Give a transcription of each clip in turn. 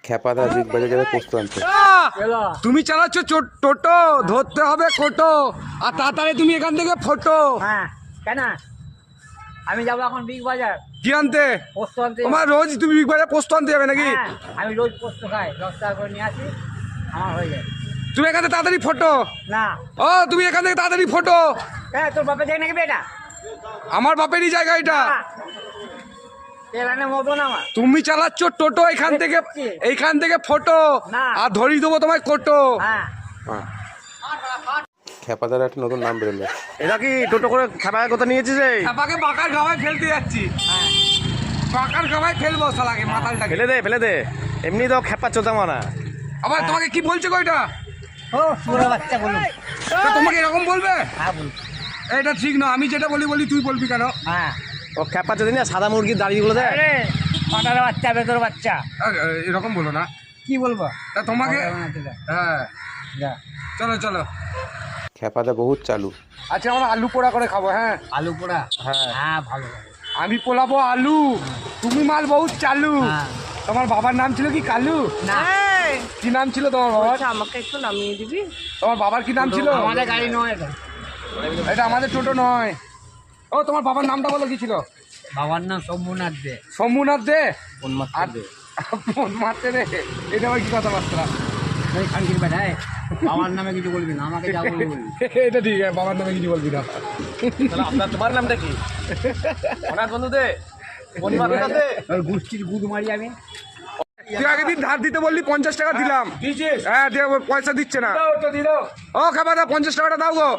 খেপাদা big বাজার যাবে পোস্ত আনতে। তুমি চালাচ্ছ টোটো, ধরতে হবে কোটো, আর তাড়াতাড়ি তুমি এখান থেকে ফটো। হ্যাঁ কেন আমি যাবো এখন বিগ বাজার কি আনতে? পোস্ত আনতে। তোমার রোজ তুমি বিগ বাজার পোস্ত আনতে যাবে নাকি? হ্যাঁ, আমি রোজ পোস্ত খাই, 10 টাকা করে নিয়ে আসি, আমার হয়ে যায়। তুমি এখান থেকে তাড়াতাড়ি ফটো। না ও তুমি এখান থেকে তাড়াতাড়ি ফটো। হ্যাঁ, তোর বাপে দেখ নাকি বেটা? আমার বাপেরই জায়গা এটা। এখানে মতো না আমার। তুমি চালাচ্ছ টোটো, এইখান থেকে ফটো, না। আর ধরিয়ে দেবো তোমায় কোটো। হ্যাঁ খেপাদার একটা নতুন নাম বেরোলো। এটা কি টোটো করে খাবার কথা নিয়েছিস রে? খেপাকে বাঁকার গাওয়ায় ফেলতে যাচ্ছি। বাঁকার গাওয়ায় ফেলবো শালাকে, মাতালটাকে। ফেলে দে এমনি তো খেপা চোদা মানা। আবার তোমাকে কি বলছে কয়টা? ও ছোট বাচ্চা বলুন। তোমাকে এরকম বলবে? হ্যাঁ বলুন। এটা ঠিক না, আমি যেটা বলি তুই বলবি কেন? হ্যাঁ ও খেপা চোদা না, সাদা মুরগির দাড়িগুলো দেয়। আরে পাটার বাচ্চা, বেতর বাচ্চা, এরকম বলো না। কি বলবো? তা তোমাকে হ্যাঁ যা চলো চলো। খেপাদা বহুত চালু। আচ্ছা আমরা আলু পোড়া করে খাবো। হ্যাঁ আলু পোড়া। হ্যাঁ হ্যাঁ ভালো লাগে। আমি পোলাবো আলু, তুমি মাল বহুত চালু। হ্যাঁ। তোমার বাবার নাম ছিল কি কালু? না কি নাম ছিল তোমার বাবার? আমাকে একটু নামিয়ে দিবি। তোমার বাবার কি নাম ছিল? আমাদের গাড়ি নয় এটা। এটা আমাদের টোটো নয়। ও তোমার বাবার নামটা বলো কি ছিল? বাবার নাম শম্ভুনাথ দে। শম্ভুনাথ দে। কোন মাছ আর ফোন মারতে রে, এটা আবার কি কথাবার্তা? ওই খানকির বেটায় বাবার নামে কিছু বলবি না, আমাকে যা বলবি বলবি। এটা ঠিক আছে, বাবার নামে কিছু বলবি না। তোমার নামটা কি? অনাথ বন্ধু দে, ওই গোষ্ঠীর গুদ মারি আমি। তুই আগের দিন ধার দিতে বললি, 50 টাকা দিলাম। হ্যাঁ দিয়ে পয়সা দিচ্ছে না। ও খাবাদা 50 টাকাটা দাও গো।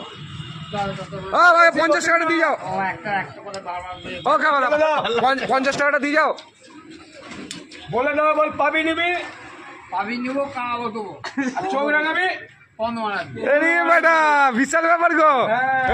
ও ভাই 50 টাকাটা দিয়ে যাও। ও একটা করে বারবার ও খাবাদা 50 টাকাটা দিয়ে যাও। বলে দেবো, বল পাবি নিবি, পাবি নেবো, কামাবো দেবো, চোখ রাঙাবি। কম মারাবি। এরে বেটা বিশাল ব্যাপার গো।